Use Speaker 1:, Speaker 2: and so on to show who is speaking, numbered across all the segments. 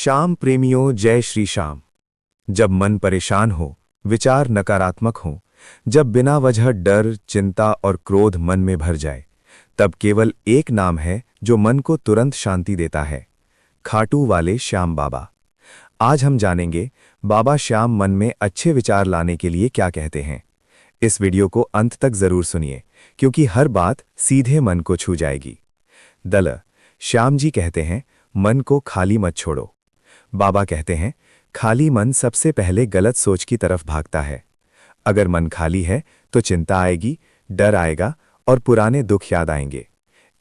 Speaker 1: श्याम प्रेमियों, जय श्री श्याम। जब मन परेशान हो, विचार नकारात्मक हो, जब बिना वजह डर, चिंता और क्रोध मन में भर जाए, तब केवल एक नाम है जो मन को तुरंत शांति देता है, खाटू वाले श्याम बाबा। आज हम जानेंगे बाबा श्याम मन में अच्छे विचार लाने के लिए क्या कहते हैं। इस वीडियो को अंत तक जरूर सुनिए, क्योंकि हर बात सीधे मन को छू जाएगी। श्याम जी कहते हैं, मन को खाली मत छोड़ो। बाबा कहते हैं, खाली मन सबसे पहले गलत सोच की तरफ भागता है। अगर मन खाली है तो चिंता आएगी, डर आएगा और पुराने दुख याद आएंगे।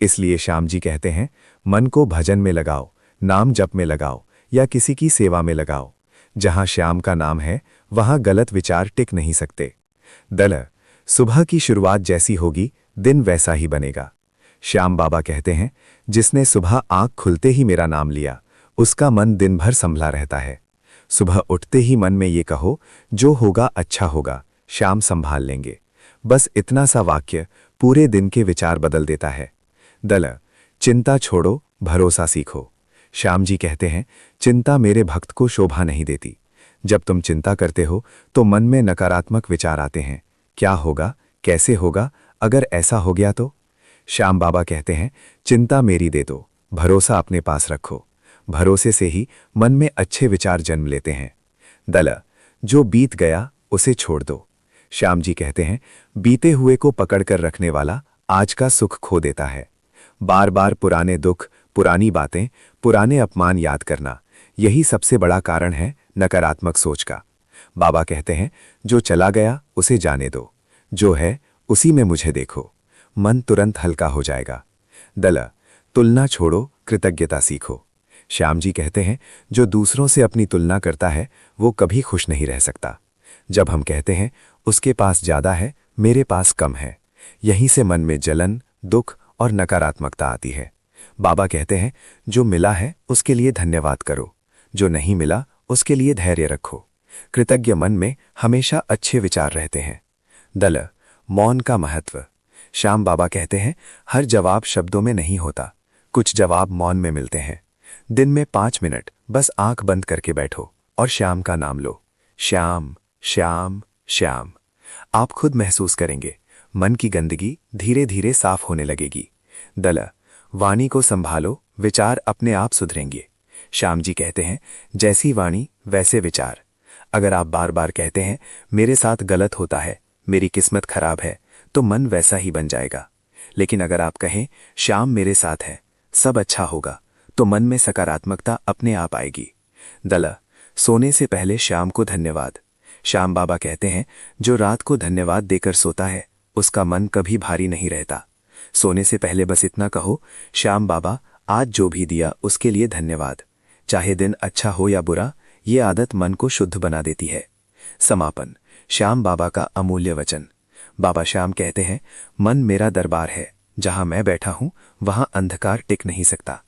Speaker 1: इसलिए श्याम जी कहते हैं, मन को भजन में लगाओ, नाम जप में लगाओ या किसी की सेवा में लगाओ। जहां श्याम का नाम है वहां गलत विचार टिक नहीं सकते। सुबह की शुरुआत जैसी होगी, दिन वैसा ही बनेगा। श्याम बाबा कहते हैं, जिसने सुबह आंख खुलते ही मेरा नाम लिया, उसका मन दिन भर संभला रहता है। सुबह उठते ही मन में ये कहो, जो होगा अच्छा होगा, श्याम संभाल लेंगे। बस इतना सा वाक्य पूरे दिन के विचार बदल देता है। चिंता छोड़ो, भरोसा सीखो। श्याम जी कहते हैं, चिंता मेरे भक्त को शोभा नहीं देती। जब तुम चिंता करते हो तो मन में नकारात्मक विचार आते हैं। क्या होगा, कैसे होगा, अगर ऐसा हो गया तो? श्याम बाबा कहते हैं, चिंता मेरी दे दो, भरोसा अपने पास रखो। भरोसे से ही मन में अच्छे विचार जन्म लेते हैं। जो बीत गया उसे छोड़ दो। श्याम जी कहते हैं, बीते हुए को पकड़कर रखने वाला आज का सुख खो देता है। बार बार पुराने दुख, पुरानी बातें, पुराने अपमान याद करना, यही सबसे बड़ा कारण है नकारात्मक सोच का। बाबा कहते हैं, जो चला गया उसे जाने दो, जो है उसी में मुझे देखो। मन तुरंत हल्का हो जाएगा। तुलना छोड़ो, कृतज्ञता सीखो। श्याम जी कहते हैं, जो दूसरों से अपनी तुलना करता है वो कभी खुश नहीं रह सकता। जब हम कहते हैं, उसके पास ज्यादा है, मेरे पास कम है, यहीं से मन में जलन, दुख और नकारात्मकता आती है। बाबा कहते हैं, जो मिला है उसके लिए धन्यवाद करो, जो नहीं मिला उसके लिए धैर्य रखो। कृतज्ञ मन में हमेशा अच्छे विचार रहते हैं। मौन का महत्व। श्याम बाबा कहते हैं, हर जवाब शब्दों में नहीं होता, कुछ जवाब मौन में मिलते हैं। दिन में 5 मिनट बस आंख बंद करके बैठो और श्याम का नाम लो। श्याम श्याम श्याम। आप खुद महसूस करेंगे, मन की गंदगी धीरे धीरे साफ होने लगेगी। वाणी को संभालो, विचार अपने आप सुधरेंगे। श्याम जी कहते हैं, जैसी वाणी वैसे विचार। अगर आप बार बार कहते हैं, मेरे साथ गलत होता है, मेरी किस्मत खराब है, तो मन वैसा ही बन जाएगा। लेकिन अगर आप कहें, श्याम मेरे साथ है, सब अच्छा होगा, तो मन में सकारात्मकता अपने आप आएगी। सोने से पहले श्याम को धन्यवाद। श्याम बाबा कहते हैं, जो रात को धन्यवाद देकर सोता है उसका मन कभी भारी नहीं रहता। सोने से पहले बस इतना कहो, श्याम बाबा आज जो भी दिया उसके लिए धन्यवाद। चाहे दिन अच्छा हो या बुरा, ये आदत मन को शुद्ध बना देती है। समापन। श्याम बाबा का अमूल्य वचन। बाबा श्याम कहते हैं, मन मेरा दरबार है, जहां मैं बैठा हूं वहां अंधकार टिक नहीं सकता।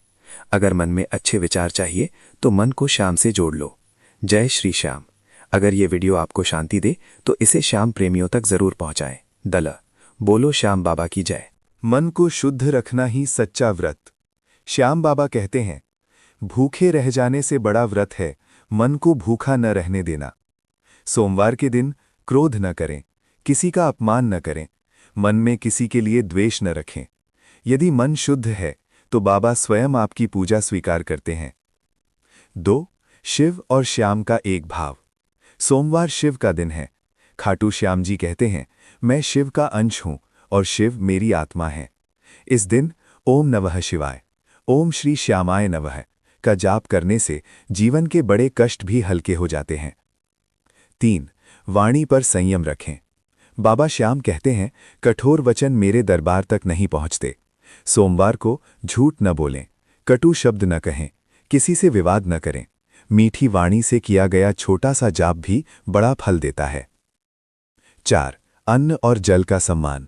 Speaker 1: अगर मन में अच्छे विचार चाहिए तो मन को श्याम से जोड़ लो। जय श्री श्याम। अगर ये वीडियो आपको शांति दे तो इसे श्याम प्रेमियों तक जरूर पहुंचाएं। बोलो श्याम बाबा की जय।
Speaker 2: मन को शुद्ध रखना ही सच्चा व्रत। श्याम बाबा कहते हैं, भूखे रह जाने से बड़ा व्रत है मन को भूखा न रहने देना। सोमवार के दिन क्रोध न करें, किसी का अपमान न करें, मन में किसी के लिए द्वेष न रखें। यदि मन शुद्ध है तो बाबा स्वयं आपकी पूजा स्वीकार करते हैं। 2. शिव और श्याम का एक भाव। सोमवार शिव का दिन है। खाटू श्याम जी कहते हैं, मैं शिव का अंश हूं और शिव मेरी आत्मा है। इस दिन ओम नमः शिवाय, ओम श्री श्यामाय नमः का जाप करने से जीवन के बड़े कष्ट भी हल्के हो जाते हैं। 3. वाणी पर संयम रखें। बाबा श्याम कहते हैं, कठोर वचन मेरे दरबार तक नहीं पहुंचते। सोमवार को झूठ न बोलें, कटु शब्द न कहें, किसी से विवाद न करें। मीठी वाणी से किया गया छोटा सा जाप भी बड़ा फल देता है। 4. अन्न और जल का सम्मान।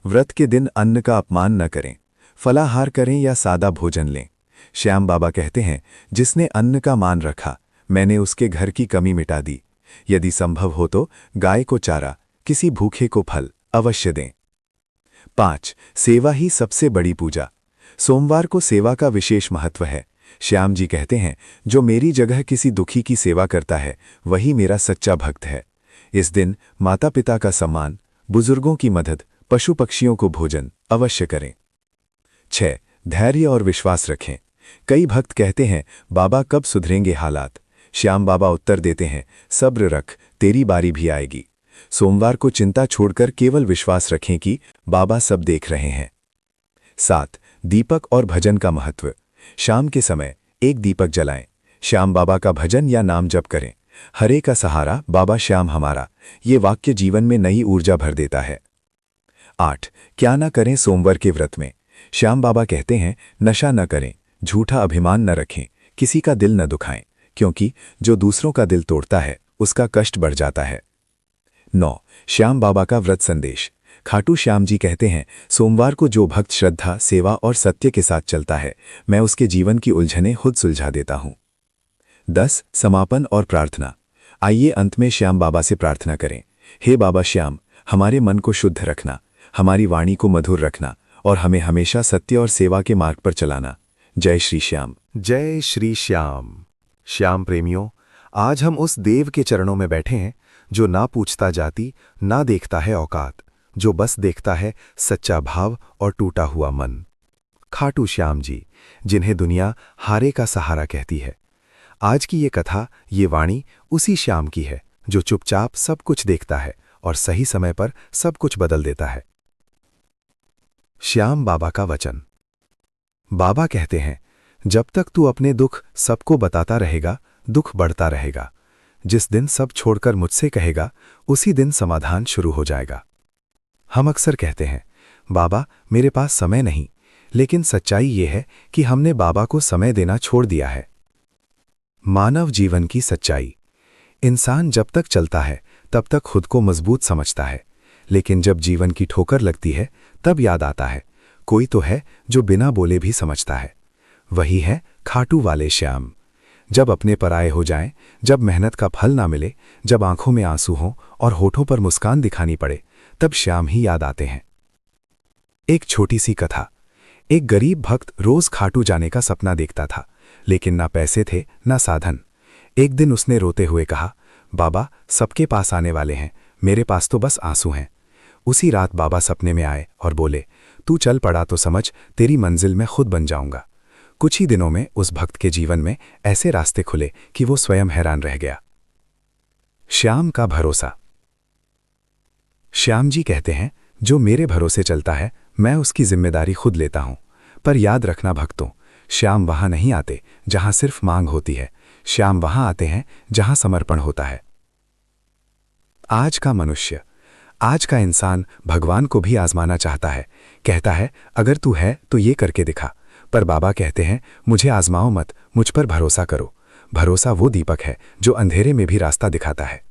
Speaker 2: व्रत के दिन अन्न का अपमान न करें, फलाहार करें या सादा भोजन लें। श्याम बाबा कहते हैं, जिसने अन्न का मान रखा, मैंने उसके घर की कमी मिटा दी। यदि संभव हो तो गाय को चारा, किसी भूखे को फल अवश्य दें। 5. सेवा ही सबसे बड़ी पूजा। सोमवार को सेवा का विशेष महत्व है। श्याम जी कहते हैं, जो मेरी जगह किसी दुखी की सेवा करता है वही मेरा सच्चा भक्त है। इस दिन माता पिता का सम्मान, बुजुर्गों की मदद, पशु पक्षियों को भोजन अवश्य करें। 6. धैर्य और विश्वास रखें। कई भक्त कहते हैं, बाबा कब सुधरेंगे हालात। श्याम बाबा उत्तर देते हैं, सब्र रख, तेरी बारी भी आएगी। सोमवार को चिंता छोड़कर केवल विश्वास रखें कि बाबा सब देख रहे हैं। 7. दीपक और भजन का महत्व। शाम के समय एक दीपक जलाएं, श्याम बाबा का भजन या नाम जप करें। हरे का सहारा बाबा श्याम हमारा, ये वाक्य जीवन में नई ऊर्जा भर देता है। 8. क्या न करें सोमवार के व्रत में। श्याम बाबा कहते हैं, नशा न करें, झूठा अभिमान न रखें, किसी का दिल न दुखाएं, क्योंकि जो दूसरों का दिल तोड़ता है उसका कष्ट बढ़ जाता है। 9. श्याम बाबा का व्रत संदेश। खाटू श्याम जी कहते हैं, सोमवार को जो भक्त श्रद्धा, सेवा और सत्य के साथ चलता है, मैं उसके जीवन की उलझनें खुद सुलझा देता हूं। 10. समापन और प्रार्थना। आइए अंत में श्याम बाबा से प्रार्थना करें। हे बाबा श्याम, हमारे मन को शुद्ध रखना, हमारी वाणी को मधुर रखना और हमें हमेशा सत्य और सेवा के मार्ग पर चलाना। जय श्री श्याम।
Speaker 1: जय श्री श्याम। श्याम प्रेमियों, आज हम उस देव के चरणों में बैठे हैं जो ना पूछता जाति, ना देखता है औकात, जो बस देखता है सच्चा भाव और टूटा हुआ मन। खाटू श्याम जी, जिन्हें दुनिया हारे का सहारा कहती है। आज की ये कथा, ये वाणी उसी श्याम की है जो चुपचाप सब कुछ देखता है और सही समय पर सब कुछ बदल देता है। श्याम बाबा का वचन। बाबा कहते हैं, जब तक तू अपने दुख सबको बताता रहेगा, दुख बढ़ता रहेगा। जिस दिन सब छोड़कर मुझसे कहेगा, उसी दिन समाधान शुरू हो जाएगा। हम अक्सर कहते हैं, बाबा मेरे पास समय नहीं, लेकिन सच्चाई ये है कि हमने बाबा को समय देना छोड़ दिया है। मानव जीवन की सच्चाई। इंसान जब तक चलता है तब तक खुद को मजबूत समझता है, लेकिन जब जीवन की ठोकर लगती है तब याद आता है, कोई तो है जो बिना बोले भी समझता है। वही है खाटू वाले श्याम। जब अपने पराये हो जाएं, जब मेहनत का फल ना मिले, जब आंखों में आंसू हों और होठों पर मुस्कान दिखानी पड़े, तब श्याम ही याद आते हैं। एक छोटी सी कथा। एक गरीब भक्त रोज खाटू जाने का सपना देखता था, लेकिन ना पैसे थे ना साधन। एक दिन उसने रोते हुए कहा, बाबा सबके पास आने वाले हैं, मेरे पास तो बस आंसू हैं। उसी रात बाबा सपने में आए और बोले, तू चल पड़ा तो समझ, तेरी मंजिल मैं खुद बन जाऊंगा। कुछ ही दिनों में उस भक्त के जीवन में ऐसे रास्ते खुले कि वो स्वयं हैरान रह गया। श्याम का भरोसा। श्याम जी कहते हैं, जो मेरे भरोसे चलता है मैं उसकी जिम्मेदारी खुद लेता हूं। पर याद रखना भक्तों, श्याम वहां नहीं आते जहां सिर्फ मांग होती है, श्याम वहां आते हैं जहां समर्पण होता है। आज का मनुष्य, आज का इंसान भगवान को भी आजमाना चाहता है। कहता है, अगर तू है तो ये करके दिखा। पर बाबा कहते हैं, मुझे आजमाओ मत, मुझ पर भरोसा करो। भरोसा वो दीपक है जो अंधेरे में भी रास्ता दिखाता है।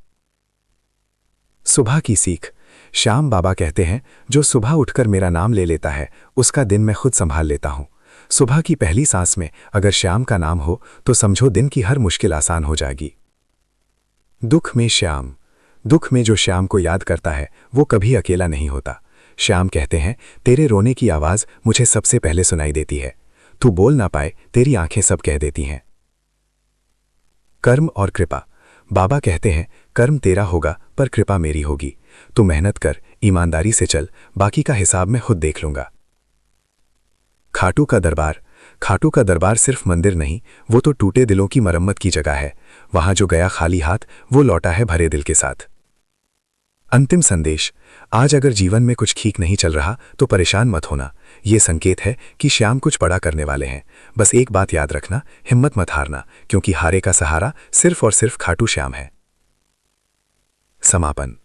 Speaker 1: सुबह की सीख। श्याम बाबा कहते हैं, जो सुबह उठकर मेरा नाम ले लेता है उसका दिन मैं खुद संभाल लेता हूं। सुबह की पहली सांस में अगर श्याम का नाम हो तो समझो दिन की हर मुश्किल आसान हो जाएगी। दुख में श्याम। दुख में जो श्याम को याद करता है वो कभी अकेला नहीं होता। श्याम कहते हैं, तेरे रोने की आवाज मुझे सबसे पहले सुनाई देती है। तू बोल ना पाए, तेरी आंखें सब कह देती हैं। कर्म और कृपा। बाबा कहते हैं, कर्म तेरा होगा पर कृपा मेरी होगी। तू मेहनत कर, ईमानदारी से चल, बाकी का हिसाब मैं खुद देख लूंगा। खाटू का दरबार। खाटू का दरबार सिर्फ मंदिर नहीं, वो तो टूटे दिलों की मरम्मत की जगह है। वहां जो गया खाली हाथ वो लौटा है भरे दिल के साथ। अंतिम संदेश। आज अगर जीवन में कुछ ठीक नहीं चल रहा तो परेशान मत होना। ये संकेत है कि श्याम कुछ बड़ा करने वाले हैं। बस एक बात याद रखना, हिम्मत मत हारना, क्योंकि हारे का सहारा सिर्फ और सिर्फ खाटू श्याम है। समापन।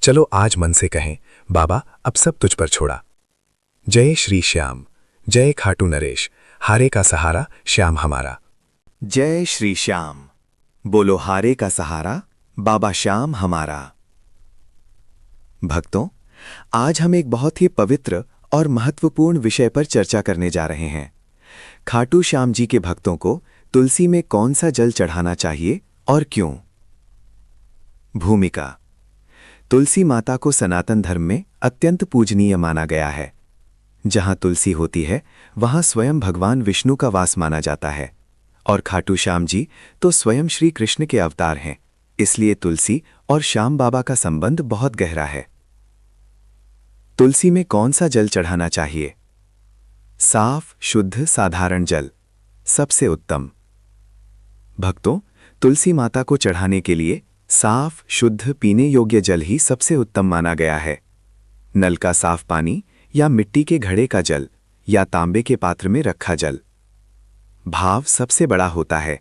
Speaker 1: चलो आज मन से कहें, बाबा अब सब तुझ पर छोड़ा। जय श्री श्याम। जय खाटू नरेश, हारे का सहारा श्याम हमारा।
Speaker 2: जय श्री श्याम। बोलो हारे का सहारा बाबा श्याम हमारा। भक्तों, आज हम एक बहुत ही पवित्र और महत्वपूर्ण विषय पर चर्चा करने जा रहे हैं। खाटू श्याम जी के भक्तों को तुलसी में कौन सा जल चढ़ाना चाहिए और क्यों। भूमिका। तुलसी माता को सनातन धर्म में अत्यंत पूजनीय माना गया है। जहां तुलसी होती है वहां स्वयं भगवान विष्णु का वास माना जाता है। और खाटू श्याम जी तो स्वयं श्री कृष्ण के अवतार हैं, इसलिए तुलसी और श्याम बाबा का संबंध बहुत गहरा है। तुलसी में कौन सा जल चढ़ाना चाहिए? साफ, शुद्ध, साधारण जल सबसे उत्तम। भक्तों, तुलसी माता को चढ़ाने के लिए साफ, शुद्ध, पीने योग्य जल ही सबसे उत्तम माना गया है। नल का साफ पानी या मिट्टी के घड़े का जल या तांबे के पात्र में रखा जल। भाव सबसे बड़ा होता है।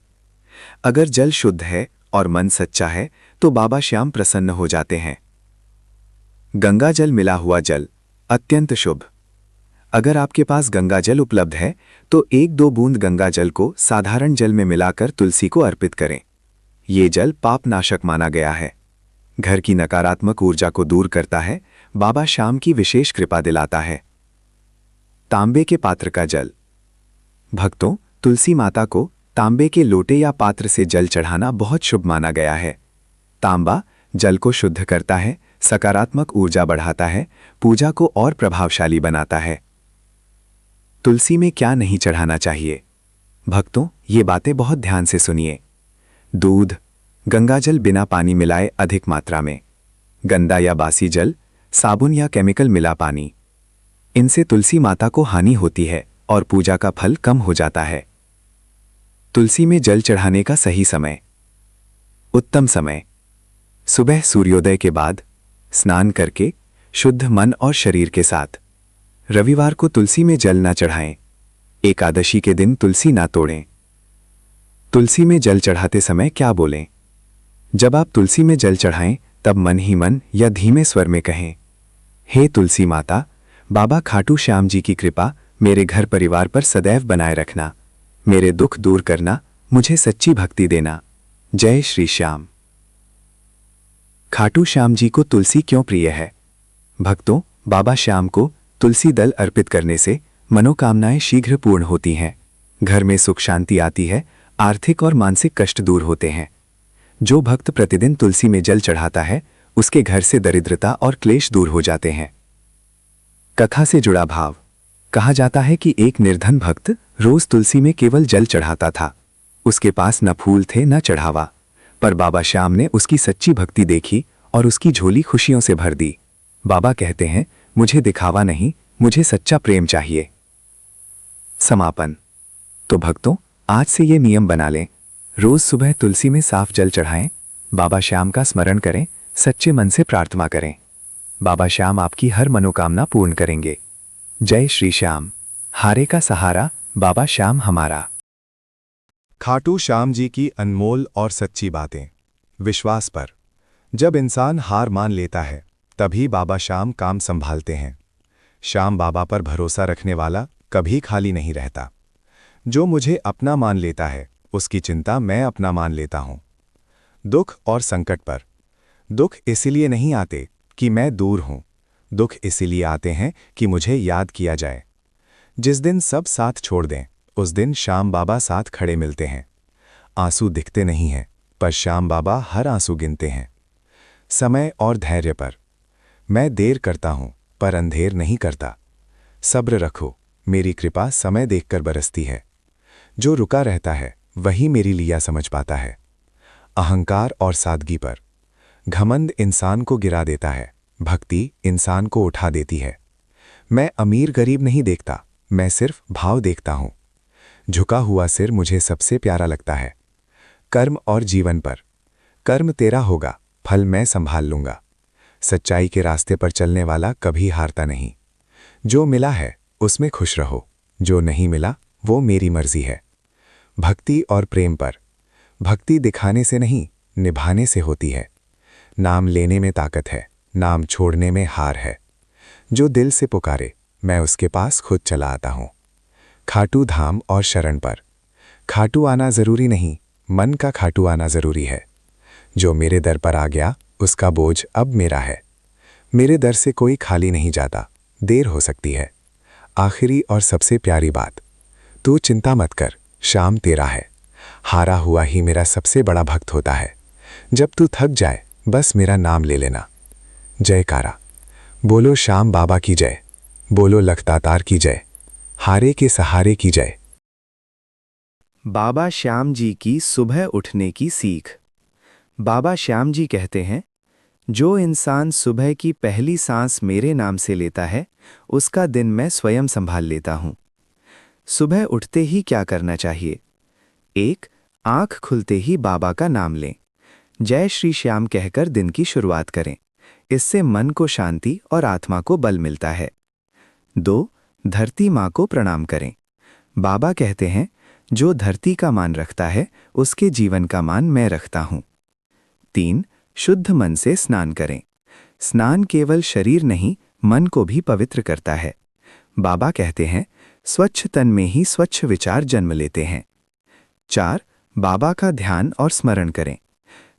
Speaker 2: अगर जल शुद्ध है और मन सच्चा है तो बाबा श्याम प्रसन्न हो जाते हैं। गंगा जल मिला हुआ जल अत्यंत शुभ। अगर आपके पास गंगा जल उपलब्ध है तो 1-2 बूंद गंगा जल को साधारण जल में मिलाकर तुलसी को अर्पित करें। ये जल पाप नाशक माना गया है, घर की नकारात्मक ऊर्जा को दूर करता है, बाबा श्याम की विशेष कृपा दिलाता है। तांबे के पात्र का जल। भक्तों, तुलसी माता को तांबे के लोटे या पात्र से जल चढ़ाना बहुत शुभ माना गया है। तांबा जल को शुद्ध करता है, सकारात्मक ऊर्जा बढ़ाता है, पूजा को और प्रभावशाली बनाता है। तुलसी में क्या नहीं चढ़ाना चाहिए? भक्तों, ये बातें बहुत ध्यान से सुनिए। दूध, गंगाजल बिना पानी मिलाए अधिक मात्रा में, गंदा या बासी जल, साबुन या केमिकल मिला पानी, इनसे तुलसी माता को हानि होती है और पूजा का फल कम हो जाता है। तुलसी में जल चढ़ाने का सही समय। उत्तम समय सुबह सूर्योदय के बाद, स्नान करके, शुद्ध मन और शरीर के साथ। रविवार को तुलसी में जल ना चढ़ाएं। एकादशी के दिन तुलसी ना तोड़ें। तुलसी में जल चढ़ाते समय क्या बोलें? जब आप तुलसी में जल चढ़ाएं तब मन ही मन या धीमे स्वर में कहें, हे तुलसी माता, बाबा खाटू श्याम जी की कृपा मेरे घर परिवार पर सदैव बनाए रखना, मेरे दुख दूर करना, मुझे सच्ची भक्ति देना। जय श्री श्याम। खाटू श्याम जी को तुलसी क्यों प्रिय है? भक्तों, बाबा श्याम को तुलसी दल अर्पित करने से मनोकामनाएं शीघ्र पूर्ण होती हैं, घर में सुख शांति आती है, आर्थिक और मानसिक कष्ट दूर होते हैं। जो भक्त प्रतिदिन तुलसी में जल चढ़ाता है उसके घर से दरिद्रता और क्लेश दूर हो जाते हैं। कथा से जुड़ा भाव। कहा जाता है कि एक निर्धन भक्त रोज तुलसी में केवल जल चढ़ाता था। उसके पास न फूल थे न चढ़ावा, पर बाबा श्याम ने उसकी सच्ची भक्ति देखी और उसकी झोली खुशियों से भर दी। बाबा कहते हैं, मुझे दिखावा नहीं, मुझे सच्चा प्रेम चाहिए। समापन। तो भक्तों, आज से ये नियम बना लें, रोज सुबह तुलसी में साफ जल चढ़ाएं, बाबा श्याम का स्मरण करें, सच्चे मन से प्रार्थना करें। बाबा श्याम आपकी हर मनोकामना पूर्ण करेंगे। जय श्री श्याम। हारे का सहारा, बाबा श्याम हमारा।
Speaker 1: खाटू श्याम जी की अनमोल और सच्ची बातें। विश्वास पर। जब इंसान हार मान लेता है तभी बाबा श्याम काम संभालते हैं। श्याम बाबा पर भरोसा रखने वाला कभी खाली नहीं रहता। जो मुझे अपना मान लेता है उसकी चिंता मैं अपना मान लेता हूं। दुख और संकट पर। दुख इसलिए नहीं आते कि मैं दूर हूं, दुख इसलिए आते हैं कि मुझे याद किया जाए। जिस दिन सब साथ छोड़ दें उस दिन श्याम बाबा साथ खड़े मिलते हैं। आंसू दिखते नहीं हैं पर श्याम बाबा हर आंसू गिनते हैं। समय और धैर्य पर। मैं देर करता हूं पर अंधेर नहीं करता। सब्र रखो, मेरी कृपा समय देखकर बरसती है। जो रुका रहता है वही मेरी लीला समझ पाता है। अहंकार और सादगी पर। घमंड इंसान को गिरा देता है, भक्ति इंसान को उठा देती है। मैं अमीर गरीब नहीं देखता, मैं सिर्फ भाव देखता हूं। झुका हुआ सिर मुझे सबसे प्यारा लगता है। कर्म और जीवन पर। कर्म तेरा होगा, फल मैं संभाल लूंगा। सच्चाई के रास्ते पर चलने वाला कभी हारता नहीं। जो मिला है उसमें खुश रहो, जो नहीं मिला वो मेरी मर्जी है। भक्ति और प्रेम पर। भक्ति दिखाने से नहीं, निभाने से होती है। नाम लेने में ताकत है, नाम छोड़ने में हार है। जो दिल से पुकारे मैं उसके पास खुद चला आता हूं। खाटू धाम और शरण पर। खाटू आना जरूरी नहीं, मन का खाटू आना जरूरी है। जो मेरे दर पर आ गया उसका बोझ अब मेरा है। मेरे दर से कोई खाली नहीं जाता, देर हो सकती है। आखिरी और सबसे प्यारी बात, तू चिंता मत कर, श्याम तेरा है। हारा हुआ ही मेरा सबसे बड़ा भक्त होता है। जब तू थक जाए बस मेरा नाम ले लेना। जयकारा। बोलो श्याम बाबा की जय, बोलो लखतातार की जय, हारे के सहारे की जय। बाबा श्याम जी की सुबह उठने की सीख। बाबा श्याम जी कहते हैं, जो इंसान सुबह की पहली सांस मेरे नाम से लेता है, उसका दिन मैं स्वयं संभाल लेता हूँ। सुबह उठते ही क्या करना चाहिए? 1. आंख खुलते ही बाबा का नाम लें। जय श्री श्याम कहकर दिन की शुरुआत करें। इससे मन को शांति और आत्मा को बल मिलता है। 2. धरती माँ को प्रणाम करें। बाबा कहते हैं, जो धरती का मान रखता है, उसके जीवन का मान मैं रखता हूँ। 3. शुद्ध मन से स्नान करें। स्नान केवल शरीर नहीं, मन को भी पवित्र करता है। बाबा कहते हैं, स्वच्छ तन में ही स्वच्छ विचार जन्म लेते हैं। 4. बाबा का ध्यान और स्मरण करें।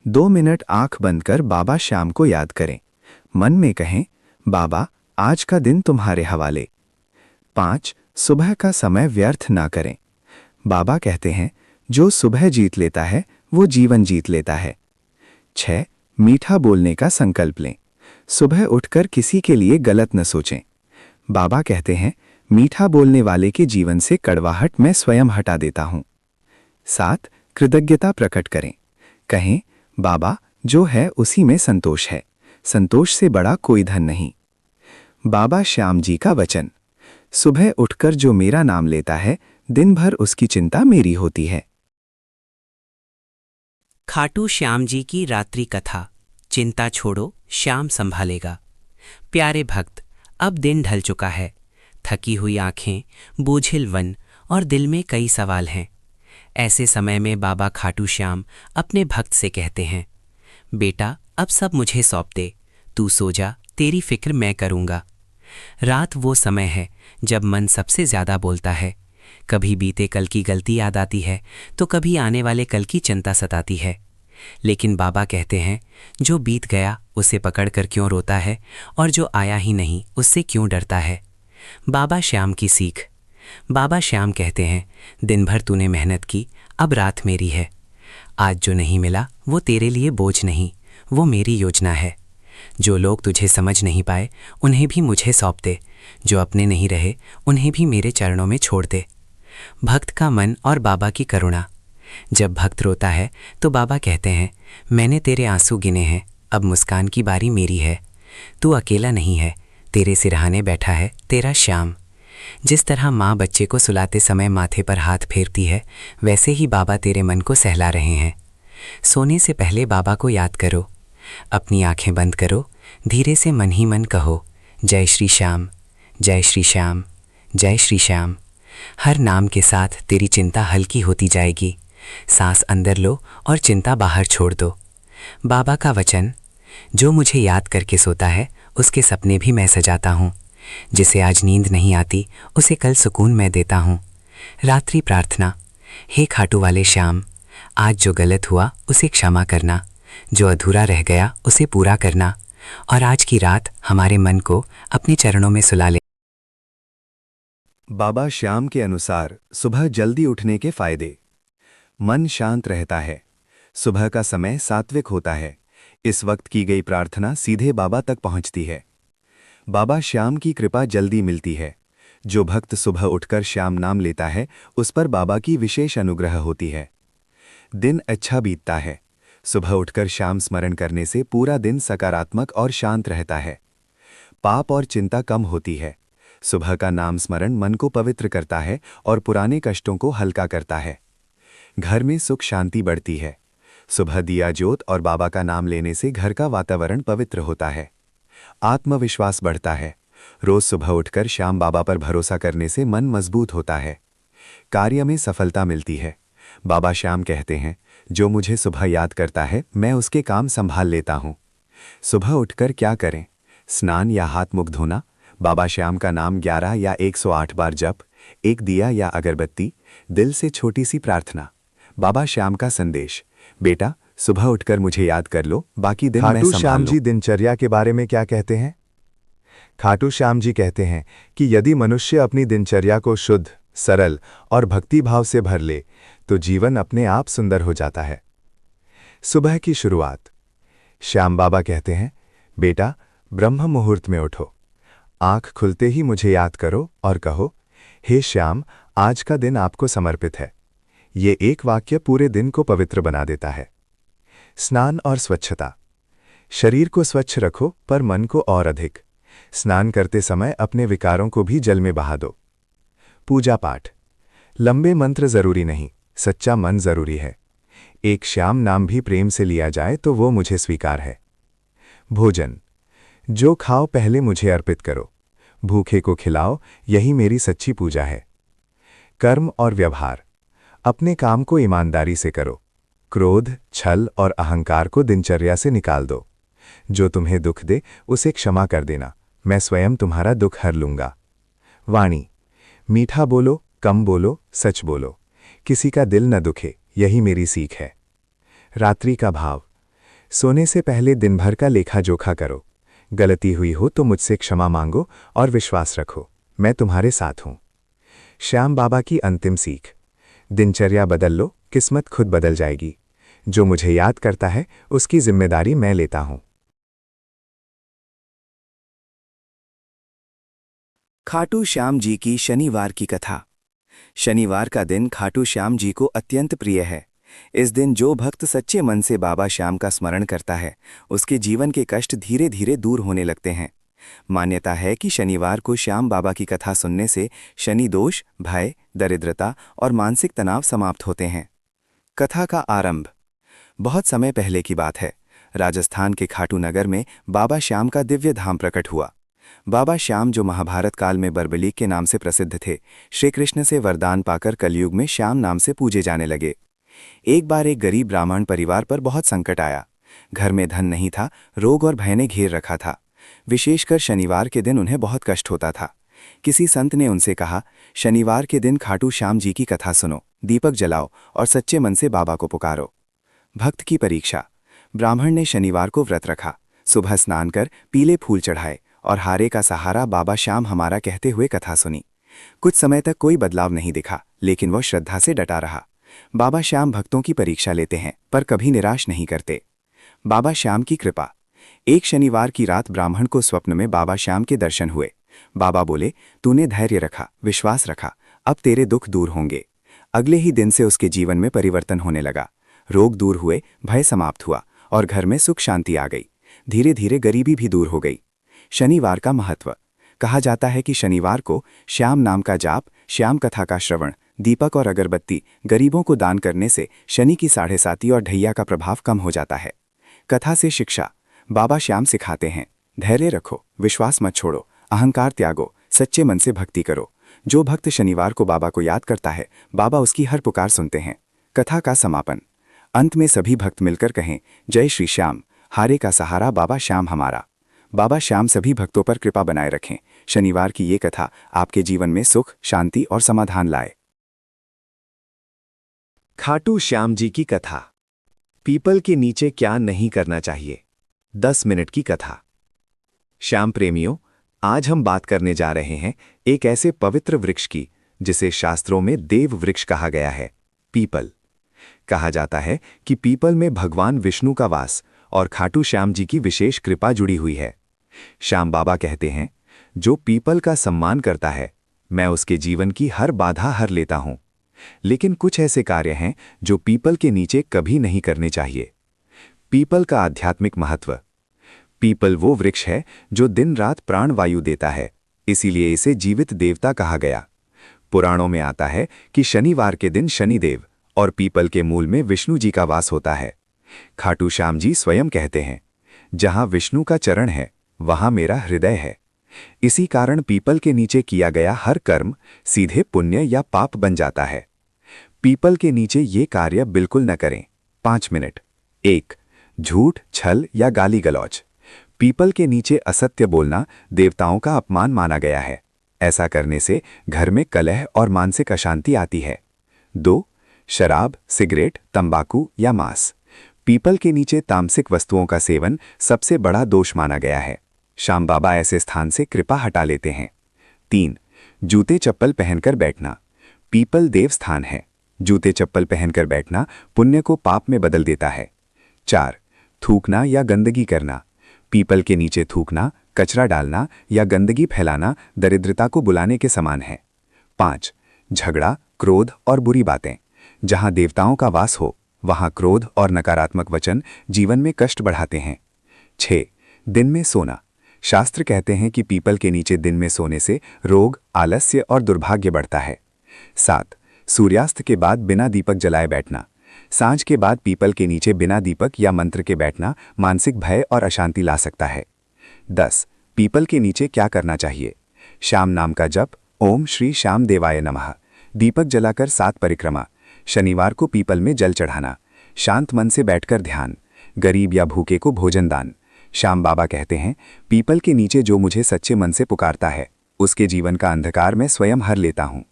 Speaker 1: 2 मिनट आंख बंद कर बाबा श्याम को याद करें। मन में कहें, बाबा आज का दिन तुम्हारे हवाले। 5. सुबह का समय व्यर्थ ना करें। बाबा कहते हैं, जो सुबह जीत लेता है वो जीवन जीत लेता है। 6. मीठा बोलने का संकल्प लें। सुबह उठकर किसी के लिए गलत न सोचें। बाबा कहते हैं, मीठा बोलने वाले के जीवन से कड़वाहट मैं स्वयं हटा देता हूँ। 7. कृतज्ञता प्रकट करें। कहें, बाबा जो है उसी में संतोष है, संतोष से बड़ा कोई धन नहीं। बाबा श्याम जी का वचन। सुबह उठकर जो मेरा नाम लेता है, दिन भर उसकी चिंता मेरी होती है।
Speaker 3: खाटू श्याम जी की रात्रि कथा। चिंता छोड़ो, श्याम संभालेगा। प्यारे भक्त, अब दिन ढल चुका है। थकी हुई आंखें, बोझिल वन और दिल में कई सवाल हैं। ऐसे समय में बाबा खाटू श्याम अपने भक्त से कहते हैं, बेटा अब सब मुझे सौंप दे, तू सो जा, तेरी फिक्र मैं करूँगा। रात वो समय है जब मन सबसे ज़्यादा बोलता है। कभी बीते कल की गलती याद आती है, तो कभी आने वाले कल की चिंता सताती है। लेकिन बाबा कहते हैं, जो बीत गया उसे पकड़कर क्यों रोता है, और जो आया ही नहीं उससे क्यों डरता है। बाबा श्याम की सीख। बाबा श्याम कहते हैं, दिन भर तूने मेहनत की, अब रात मेरी है। आज जो नहीं मिला वो तेरे लिए बोझ नहीं, वो मेरी योजना है। जो लोग तुझे समझ नहीं पाए उन्हें भी मुझे सौंप दे, जो अपने नहीं रहे उन्हें भी मेरे चरणों में छोड़ दे। भक्त का मन और बाबा की करुणा। जब भक्त रोता है तो बाबा कहते हैं, मैंने तेरे आंसू गिने हैं, अब मुस्कान की बारी मेरी है। तू अकेला नहीं है, तेरे सिरहाने बैठा है तेरा श्याम। जिस तरह माँ बच्चे को सुलाते समय माथे पर हाथ फेरती है, वैसे ही बाबा तेरे मन को सहला रहे हैं। सोने से पहले बाबा को याद करो। अपनी आंखें बंद करो, धीरे से मन ही मन कहो, जय श्री श्याम, जय श्री श्याम, जय श्री श्याम। हर नाम के साथ तेरी चिंता हल्की होती जाएगी। सांस अंदर लो और चिंता बाहर छोड़ दो। बाबा का वचन। जो मुझे याद करके सोता है उसके सपने भी मैं सजाता हूँ। जिसे आज नींद नहीं आती उसे कल सुकून मैं देता हूँ। रात्रि प्रार्थना। हे खाटू वाले श्याम, आज जो गलत हुआ उसे क्षमा करना, जो अधूरा रह गया उसे पूरा करना, और आज की रात हमारे मन को अपने चरणों में सुला ले।
Speaker 2: बाबा श्याम के अनुसार सुबह जल्दी उठने के फायदे। मन शांत रहता है। सुबह का समय सात्विक होता है। इस वक्त की गई प्रार्थना सीधे बाबा तक पहुंचती है। बाबा श्याम की कृपा जल्दी मिलती है। जो भक्त सुबह उठकर श्याम नाम लेता है उस पर बाबा की विशेष अनुग्रह होती है। दिन अच्छा बीतता है। सुबह उठकर श्याम स्मरण करने से पूरा दिन सकारात्मक और शांत रहता है। पाप और चिंता कम होती है। सुबह का नाम स्मरण मन को पवित्र करता है और पुराने कष्टों को हल्का करता है। घर में सुख शांति बढ़ती है। सुबह दिया ज्योत और बाबा का नाम लेने से घर का वातावरण पवित्र होता है। आत्मविश्वास बढ़ता है। रोज सुबह उठकर श्याम बाबा पर भरोसा करने से मन मजबूत होता है। कार्य में सफलता मिलती है। बाबा श्याम कहते हैं, जो मुझे सुबह याद करता है मैं उसके काम संभाल लेता हूँ। सुबह उठकर क्या करें? स्नान या हाथ मुख धोना, बाबा श्याम का नाम 11 या 108 बार जप, एक दिया या अगरबत्ती, दिल से छोटी सी प्रार्थना। बाबा श्याम का संदेश। बेटा सुबह उठकर मुझे याद कर लो, बाकी दिन मैं
Speaker 4: खाटू
Speaker 2: संभाल
Speaker 4: श्याम
Speaker 2: लूं।
Speaker 4: जी दिनचर्या के बारे में क्या कहते हैं? खाटू श्याम जी कहते हैं कि यदि मनुष्य अपनी दिनचर्या को शुद्ध, सरल और भक्तिभाव से भर ले तो जीवन अपने आप सुंदर हो जाता है। सुबह की शुरुआत। श्याम बाबा कहते हैं, बेटा ब्रह्म मुहूर्त में उठो। आंख खुलते ही मुझे याद करो और कहो, हे श्याम, आज का दिन आपको समर्पित है। ये एक वाक्य पूरे दिन को पवित्र बना देता है। स्नान और स्वच्छता। शरीर को स्वच्छ रखो पर मन को और अधिक। स्नान करते समय अपने विकारों को भी जल में बहा दो। पूजा पाठ। लंबे मंत्र जरूरी नहीं, सच्चा मन जरूरी है। एक श्याम नाम भी प्रेम से लिया जाए तो वो मुझे स्वीकार है। भोजन। जो खाओ पहले मुझे अर्पित करो। भूखे को खिलाओ, यही मेरी सच्ची पूजा है। कर्म और व्यवहार। अपने काम को ईमानदारी से करो। क्रोध, छल और अहंकार को दिनचर्या से निकाल दो। जो तुम्हें दुख दे उसे क्षमा कर देना, मैं स्वयं तुम्हारा दुख हर लूंगा। वाणी। मीठा बोलो, कम बोलो, सच बोलो। किसी का दिल न दुखे, यही मेरी सीख है। रात्रि का भाव। सोने से पहले दिन भर का लेखा जोखा करो। गलती हुई हो तो मुझसे क्षमा मांगो और विश्वास रखो, मैं तुम्हारे साथ हूं। श्याम बाबा की अंतिम सीख। दिनचर्या बदल लो, किस्मत खुद बदल जाएगी। जो मुझे याद करता है उसकी जिम्मेदारी मैं लेता हूं।
Speaker 2: खाटू श्याम जी की शनिवार की कथा। शनिवार का दिन खाटू श्याम जी को अत्यंत प्रिय है। इस दिन जो भक्त सच्चे मन से बाबा श्याम का स्मरण करता है, उसके जीवन के कष्ट धीरे धीरे दूर होने लगते हैं। मान्यता है कि शनिवार को श्याम बाबा की कथा सुनने से शनि दोष, भय, दरिद्रता और मानसिक तनाव समाप्त होते हैं। कथा का आरंभ। बहुत समय पहले की बात है। राजस्थान के खाटू नगर में बाबा श्याम का दिव्य धाम प्रकट हुआ। बाबा श्याम, जो महाभारत काल में बर्बलीक के नाम से प्रसिद्ध थे, श्री कृष्ण से वरदान पाकर कलयुग में श्याम नाम से पूजे जाने लगे। एक बार एक गरीब ब्राह्मण परिवार पर बहुत संकट आया। घर में धन नहीं था, रोग और भय ने घेर रखा था। विशेषकर शनिवार के दिन उन्हें बहुत कष्ट होता था। किसी संत ने उनसे कहा, शनिवार के दिन खाटू श्याम जी की कथा सुनो, दीपक जलाओ और सच्चे मन से बाबा को पुकारो। भक्त की परीक्षा। ब्राह्मण ने शनिवार को व्रत रखा, सुबह स्नान कर पीले फूल चढ़ाए और हारे का सहारा बाबा श्याम हमारा कहते हुए कथा सुनी। कुछ समय तक कोई बदलाव नहीं दिखा, लेकिन वह श्रद्धा से डटा रहा। बाबा श्याम भक्तों की परीक्षा लेते हैं पर कभी निराश नहीं करते। बाबा श्याम की कृपा। एक शनिवार की रात ब्राह्मण को स्वप्न में बाबा श्याम के दर्शन हुए। बाबा बोले, तूने धैर्य रखा, विश्वास रखा, अब तेरे दुख दूर होंगे। अगले ही दिन से उसके जीवन में परिवर्तन होने लगा। रोग दूर हुए, भय समाप्त हुआ और घर में सुख शांति आ गई। धीरे धीरे गरीबी भी दूर हो गई। शनिवार का महत्व। कहा जाता है कि शनिवार को श्याम नाम का जाप, श्याम कथा का श्रवण, दीपक और अगरबत्ती, गरीबों को दान करने से शनि की 7.5 और ढैया का प्रभाव कम हो जाता है। कथा से शिक्षा। बाबा श्याम सिखाते हैं, धैर्य रखो, विश्वास मत छोड़ो, अहंकार त्यागो, सच्चे मन से भक्ति करो। जो भक्त शनिवार को बाबा को याद करता है, बाबा उसकी हर पुकार सुनते हैं। कथा का समापन। अंत में सभी भक्त मिलकर कहें, जय श्री श्याम, हारे का सहारा बाबा श्याम हमारा। बाबा श्याम सभी भक्तों पर कृपा बनाए रखें। शनिवार की ये कथा आपके जीवन में सुख, शांति और समाधान लाए।
Speaker 1: खाटू श्याम जी की कथा। पीपल के नीचे क्या नहीं करना चाहिए। 10 मिनट की कथा। श्याम प्रेमियों, आज हम बात करने जा रहे हैं एक ऐसे पवित्र वृक्ष की जिसे शास्त्रों में देव वृक्ष कहा गया है, पीपल। कहा जाता है कि पीपल में भगवान विष्णु का वास और खाटू श्याम जी की विशेष कृपा जुड़ी हुई है। श्याम बाबा कहते हैं, जो पीपल का सम्मान करता है, मैं उसके जीवन की हर बाधा हर लेता हूं। लेकिन कुछ ऐसे कार्य हैं जो पीपल के नीचे कभी नहीं करने चाहिए। पीपल का आध्यात्मिक महत्व। पीपल वो वृक्ष है जो दिन रात प्राण वायु देता है, इसीलिए इसे जीवित देवता कहा गया। पुराणों में आता है कि शनिवार के दिन शनिदेव और पीपल के मूल में विष्णु जी का वास होता है। खाटू श्याम जी स्वयं कहते हैं, जहां विष्णु का चरण है वहां मेरा हृदय है। इसी कारण पीपल के नीचे किया गया हर कर्म सीधे पुण्य या पाप बन जाता है। पीपल के नीचे ये कार्य बिल्कुल न करें। 5 मिनट। 1. झूठ, छल या गाली गलौज। पीपल के नीचे असत्य बोलना देवताओं का अपमान माना गया है। ऐसा करने से घर में कलह और मानसिक अशांति आती है। 2. शराब, सिगरेट, तंबाकू या मांस। पीपल के नीचे तामसिक वस्तुओं का सेवन सबसे बड़ा दोष माना गया है। श्याम बाबा ऐसे स्थान से कृपा हटा लेते हैं। 3. जूते चप्पल पहनकर बैठना। पीपल देव स्थान है। जूते चप्पल पहनकर बैठना पुण्य को पाप में बदल देता है। 4. थूकना या गंदगी करना। पीपल के नीचे थूकना, कचरा डालना या गंदगी फैलाना दरिद्रता को बुलाने के समान है। 5. झगड़ा, क्रोध और बुरी बातें।
Speaker 2: जहां देवताओं का वास हो वहां क्रोध और नकारात्मक वचन जीवन में कष्ट बढ़ाते हैं। 6. दिन में सोना। शास्त्र कहते हैं कि पीपल के नीचे दिन में सोने से रोग, आलस्य और दुर्भाग्य बढ़ता है। 7. सूर्यास्त के बाद बिना दीपक जलाए बैठना। सांझ के बाद पीपल के नीचे बिना दीपक या मंत्र के बैठना मानसिक भय और अशांति ला सकता है। 10. पीपल के नीचे क्या करना चाहिए? श्याम नाम का जप, ओम श्री श्याम देवाय नमः, दीपक जलाकर 7 परिक्रमा, शनिवार को पीपल में जल चढ़ाना, शांत मन से बैठकर ध्यान, गरीब या भूखे को भोजन दान। श्याम बाबा कहते हैं, पीपल के नीचे जो मुझे सच्चे मन से पुकारता है उसके जीवन का अंधकार मैं स्वयं हर लेता हूँ।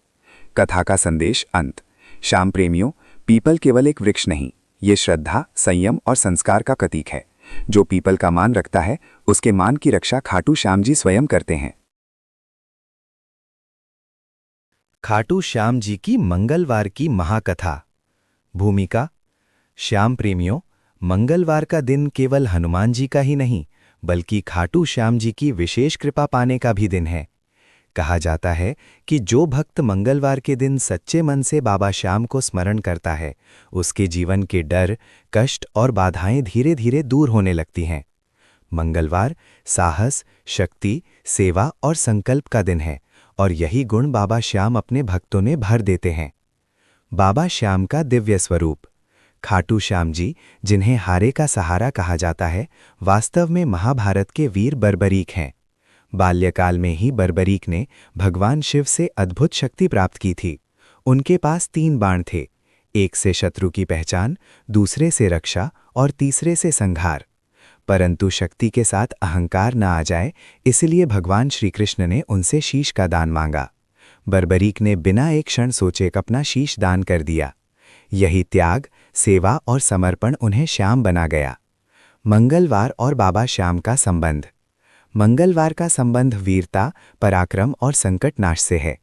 Speaker 2: कथा का संदेश अंत। श्याम प्रेमियों, पीपल केवल एक वृक्ष नहीं, ये श्रद्धा, संयम और संस्कार का प्रतीक है। जो पीपल का मान रखता है उसके मान की रक्षा खाटू श्याम जी स्वयं करते हैं।
Speaker 4: खाटू श्याम जी की मंगलवार की महाकथा। भूमिका। श्याम प्रेमियों, मंगलवार का दिन केवल हनुमान जी का ही नहीं बल्कि खाटू श्याम जी की विशेष कृपा पाने का भी दिन है। कहा जाता है कि जो भक्त मंगलवार के दिन सच्चे मन से बाबा श्याम को स्मरण करता है उसके जीवन के डर, कष्ट और बाधाएं धीरे धीरे दूर होने लगती हैं। मंगलवार साहस, शक्ति, सेवा और संकल्प का दिन है और यही गुण बाबा श्याम अपने भक्तों ने भर देते हैं। बाबा श्याम का दिव्य स्वरूप। खाटू श्याम जी, जिन्हें हारे का सहारा कहा जाता है, वास्तव में महाभारत के वीर बर्बरीक हैं। बाल्यकाल में ही बर्बरीक ने भगवान शिव से अद्भुत शक्ति प्राप्त की थी। उनके पास 3 बाण थे, एक से शत्रु की पहचान, दूसरे से रक्षा और तीसरे से संहार। परंतु शक्ति के साथ अहंकार न आ जाए, इसलिए भगवान श्री कृष्ण ने उनसे शीश का दान मांगा। बर्बरीक ने बिना एक क्षण सोचे अपना शीश दान कर दिया। यही त्याग, सेवा और समर्पण उन्हें श्याम बना गया। मंगलवार और बाबा श्याम का संबंध। मंगलवार का संबंध वीरता, पराक्रम और संकटनाश से है।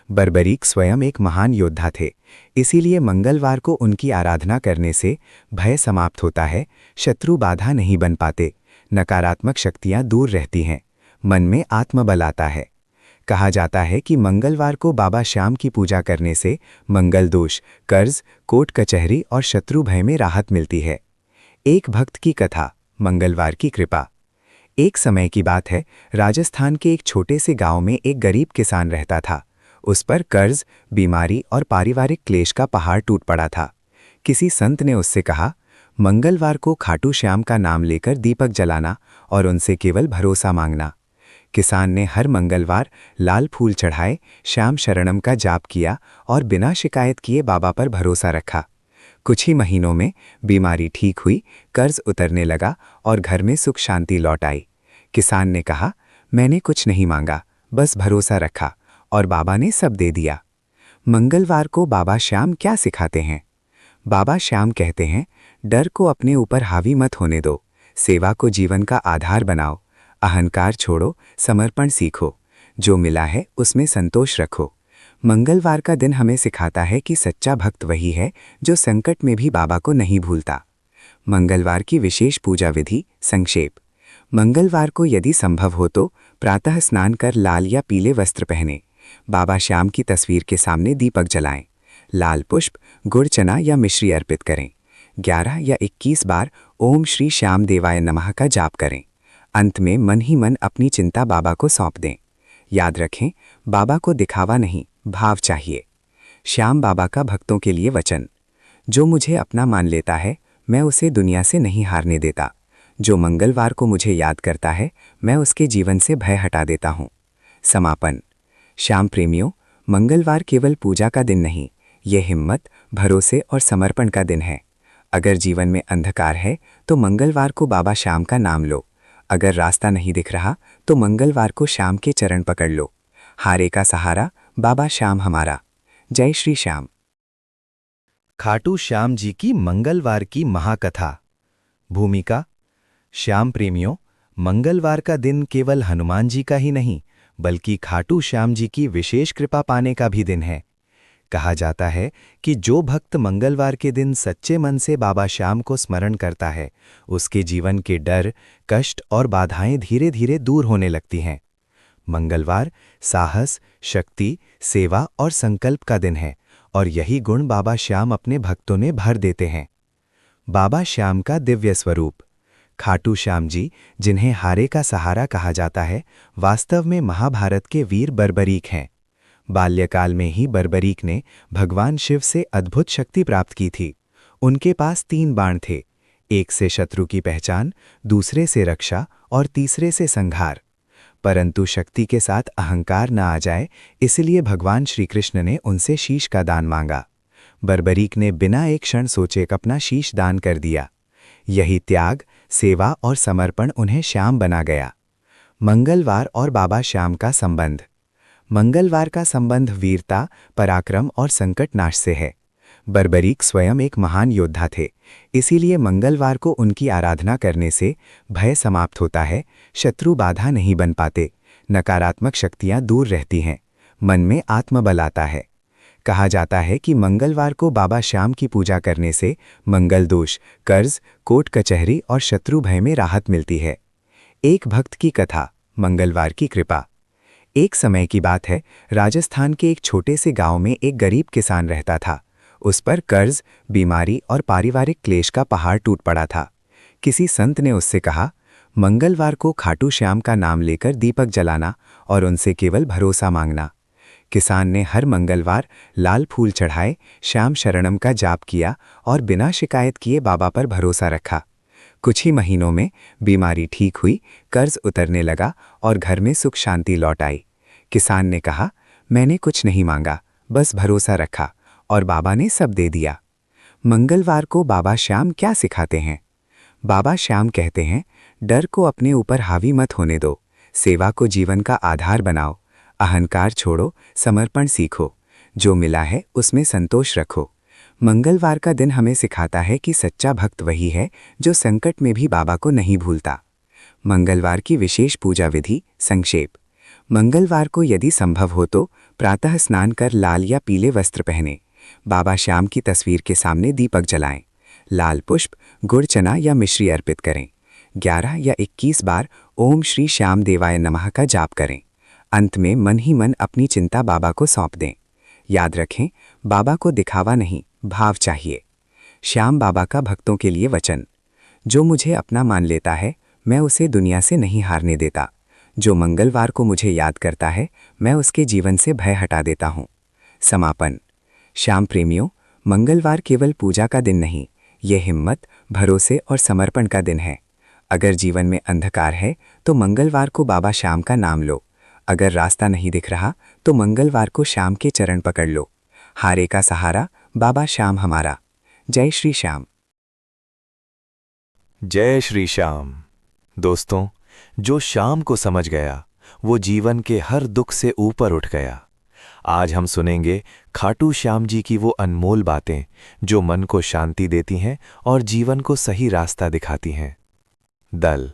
Speaker 4: बर्बरीक स्वयं एक महान योद्धा थे, इसीलिए मंगलवार को उनकी आराधना करने से भय समाप्त होता है, शत्रु बाधा नहीं बन पाते, नकारात्मक शक्तियां दूर रहती हैं, मन में आत्मबल आता है। कहा जाता है कि मंगलवार को बाबा श्याम की पूजा करने से मंगल दोष, कर्ज, कोर्ट कचहरी और शत्रु भय में राहत मिलती है। एक भक्त की कथा, मंगलवार की कृपा। एक समय की बात है, राजस्थान के एक छोटे से गांव में एक गरीब किसान रहता था। उस पर कर्ज, बीमारी और पारिवारिक क्लेश का पहाड़ टूट पड़ा था। किसी संत ने उससे कहा, मंगलवार को खाटू श्याम का नाम लेकर दीपक जलाना और उनसे केवल भरोसा मांगना। किसान ने हर मंगलवार लाल फूल चढ़ाए, श्याम शरणम का जाप किया और बिना शिकायत किए बाबा पर भरोसा रखा। कुछ ही महीनों में बीमारी ठीक हुई, कर्ज उतरने लगा और घर में सुख शांति लौट आई। किसान ने कहा, मैंने कुछ नहीं मांगा, बस भरोसा रखा और बाबा ने सब दे दिया। मंगलवार को बाबा श्याम क्या सिखाते हैं? बाबा श्याम कहते हैं, डर को अपने ऊपर हावी मत होने दो, सेवा को जीवन का आधार बनाओ, अहंकार छोड़ो, समर्पण सीखो, जो मिला है उसमें संतोष रखो। मंगलवार का दिन हमें सिखाता है कि सच्चा भक्त वही है जो संकट में भी बाबा को नहीं भूलता। मंगलवार की विशेष पूजा विधि संक्षेप। मंगलवार को यदि संभव हो तो प्रातः स्नान कर लाल या पीले वस्त्र पहने, बाबा श्याम की तस्वीर के सामने दीपक जलाएं, लाल पुष्प, गुड़ चना या मिश्री अर्पित करें, 11 या 21 बार ओम श्री श्याम देवाय नमः का जाप करें। अंत में मन ही मन अपनी चिंता बाबा को सौंप दें। याद रखें, बाबा को दिखावा नहीं, भाव चाहिए। श्याम बाबा का भक्तों के लिए वचन। जो मुझे अपना मान लेता है, मैं उसे दुनिया से नहीं हारने देता। जो मंगलवार को मुझे याद करता है, मैं उसके जीवन से भय हटा देता हूँ। समापन। श्याम प्रेमियों, मंगलवार केवल पूजा का दिन नहीं, ये हिम्मत, भरोसे और समर्पण का दिन है। अगर जीवन में अंधकार है तो मंगलवार को बाबा श्याम का नाम लो। अगर रास्ता नहीं दिख रहा तो मंगलवार को श्याम के चरण पकड़ लो। हारे का सहारा बाबा श्याम हमारा। जय श्री श्याम।
Speaker 5: खाटू श्याम जी की मंगलवार की महाकथा। भूमिका। श्याम प्रेमियों, मंगलवार का दिन केवल हनुमान जी का ही नहीं बल्कि खाटू श्याम जी की विशेष कृपा पाने का भी दिन है। कहा जाता है कि जो भक्त मंगलवार के दिन सच्चे मन से बाबा श्याम को स्मरण करता है उसके जीवन के डर, कष्ट और बाधाएं धीरे धीरे दूर होने लगती हैं। मंगलवार साहस, शक्ति, सेवा और संकल्प का दिन है और यही गुण बाबा श्याम अपने भक्तों में भर देते हैं। बाबा श्याम का दिव्य स्वरूप। खाटू श्याम जी, जिन्हें हारे का सहारा कहा जाता है, वास्तव में महाभारत के वीर बर्बरीक हैं। बाल्यकाल में ही बर्बरीक ने भगवान शिव से अद्भुत शक्ति प्राप्त की थी। उनके पास 3 बाण थे, एक से शत्रु की पहचान, दूसरे से रक्षा और तीसरे से संहार। परंतु शक्ति के साथ अहंकार न आ जाए, इसलिए भगवान श्री कृष्ण ने उनसे शीश का दान मांगा। बर्बरीक ने बिना एक क्षण सोचे अपना शीश दान कर दिया। यही त्याग, सेवा और समर्पण उन्हें श्याम बना गया। मंगलवार और बाबा श्याम का संबंध। मंगलवार का संबंध वीरता, पराक्रम और संकटनाश से है। बर्बरीक स्वयं एक महान योद्धा थे, इसीलिए मंगलवार को उनकी आराधना करने से भय समाप्त होता है, शत्रु बाधा नहीं बन पाते, नकारात्मक शक्तियां दूर रहती हैं, मन में आत्मबल आता है। कहा जाता है कि मंगलवार को बाबा श्याम की पूजा करने से मंगल दोष, कर्ज, कोर्ट कचहरी और शत्रु भय में राहत मिलती है। एक भक्त की कथा, मंगलवार की कृपा। एक समय की बात है, राजस्थान के एक छोटे से गांव में एक गरीब किसान रहता था। उस पर कर्ज, बीमारी और पारिवारिक क्लेश का पहाड़ टूट पड़ा था। किसी संत ने उससे कहा, मंगलवार को खाटू श्याम का नाम लेकर दीपक जलाना और उनसे केवल भरोसा मांगना। किसान ने हर मंगलवार लाल फूल चढ़ाए, श्याम शरणम का जाप किया और बिना शिकायत किए बाबा पर भरोसा रखा। कुछ ही महीनों में बीमारी ठीक हुई, कर्ज उतरने लगा और घर में सुख शांति लौट आई। किसान ने कहा, मैंने कुछ नहीं मांगा, बस भरोसा रखा और बाबा ने सब दे दिया। मंगलवार को बाबा श्याम क्या सिखाते हैं? बाबा श्याम कहते हैं, डर को अपने ऊपर हावी मत होने दो, सेवा को जीवन का आधार बनाओ, अहंकार छोड़ो, समर्पण सीखो, जो मिला है उसमें संतोष रखो। मंगलवार का दिन हमें सिखाता है कि सच्चा भक्त वही है जो संकट में भी बाबा को नहीं भूलता। मंगलवार की विशेष पूजा विधि संक्षेप। मंगलवार को यदि संभव हो तो प्रातः स्नान कर लाल या पीले वस्त्र पहने, बाबा श्याम की तस्वीर के सामने दीपक जलाएं, लाल पुष्प, गुड़ चना या मिश्री अर्पित करें, 11 या 21 बार ओम श्री श्याम देवाय नमः का जाप करें। अंत में मन ही मन अपनी चिंता बाबा को सौंप दें। याद रखें, बाबा को दिखावा नहीं, भाव चाहिए। श्याम बाबा का भक्तों के लिए वचन। जो मुझे अपना मान लेता है, मैं उसे दुनिया से नहीं हारने देता। जो मंगलवार को मुझे याद करता है, मैं उसके जीवन से भय हटा देता हूँ। समापन। श्याम प्रेमियों, मंगलवार केवल पूजा का दिन नहीं, यह हिम्मत, भरोसे और समर्पण का दिन है। अगर जीवन में अंधकार है तो मंगलवार को बाबा श्याम का नाम लो। अगर रास्ता नहीं दिख रहा तो मंगलवार को श्याम के चरण पकड़ लो। हारे का सहारा, बाबा श्याम हमारा। जय श्री श्याम।
Speaker 1: जय श्री श्याम। दोस्तों, जो श्याम को समझ गया वो जीवन के हर दुख से ऊपर उठ गया। आज हम सुनेंगे खाटू श्याम जी की वो अनमोल बातें जो मन को शांति देती हैं और जीवन को सही रास्ता दिखाती हैं। दल।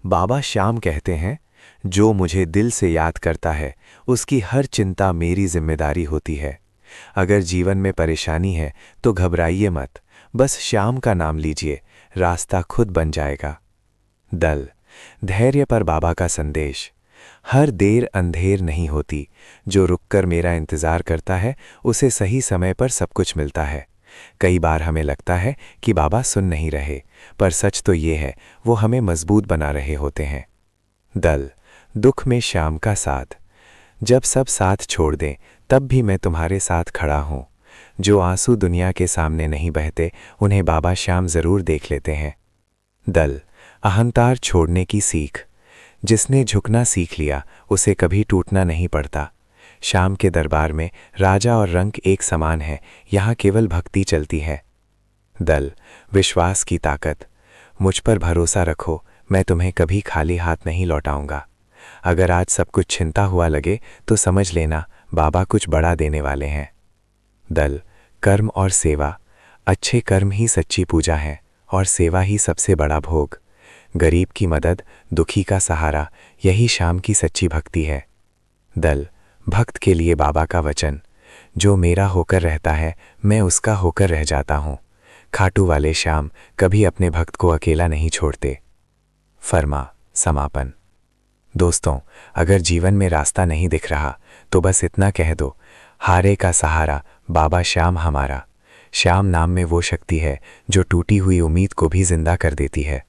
Speaker 1: बाबा श्याम कहते हैं, जो मुझे दिल से याद करता है उसकी हर चिंता मेरी जिम्मेदारी होती है। अगर जीवन में परेशानी है तो घबराइए मत, बस श्याम का नाम लीजिए, रास्ता खुद बन जाएगा। दल। धैर्य पर बाबा का संदेश। हर देर अंधेर नहीं होती, जो रुककर मेरा इंतजार करता है उसे सही समय पर सब कुछ मिलता है। कई बार हमें लगता है कि बाबा सुन नहीं रहे, पर सच तो ये है वो हमें मजबूत बना रहे होते हैं। दल। दुख में श्याम का साथ। जब सब साथ छोड़ दें तब भी मैं तुम्हारे साथ खड़ा हूँ। जो आंसू दुनिया के सामने नहीं बहते उन्हें बाबा श्याम जरूर देख लेते हैं। दल। अहंकार छोड़ने की सीख। जिसने झुकना सीख लिया उसे कभी टूटना नहीं पड़ता। श्याम के दरबार में राजा और रंक एक समान है, यहाँ केवल भक्ति चलती है। दल। विश्वास की ताकत। मुझ पर भरोसा रखो, मैं तुम्हें कभी खाली हाथ नहीं लौटाऊंगा। अगर आज सब कुछ छिनता हुआ लगे तो समझ लेना बाबा कुछ बड़ा देने वाले हैं। दल। कर्म और सेवा। अच्छे कर्म ही सच्ची पूजा है और सेवा ही सबसे बड़ा भोग। गरीब की मदद, दुखी का सहारा, यही श्याम की सच्ची भक्ति है। दल। भक्त के लिए बाबा का वचन। जो मेरा होकर रहता है मैं उसका होकर रह जाता हूँ। खाटू वाले श्याम कभी अपने भक्त को अकेला नहीं छोड़ते। फरमा। समापन। दोस्तों, अगर जीवन में रास्ता नहीं दिख रहा तो बस इतना कह दो, हारे का सहारा,
Speaker 6: बाबा श्याम हमारा। श्याम नाम में वो शक्ति है जो टूटी हुई उम्मीद को भी जिंदा कर देती है।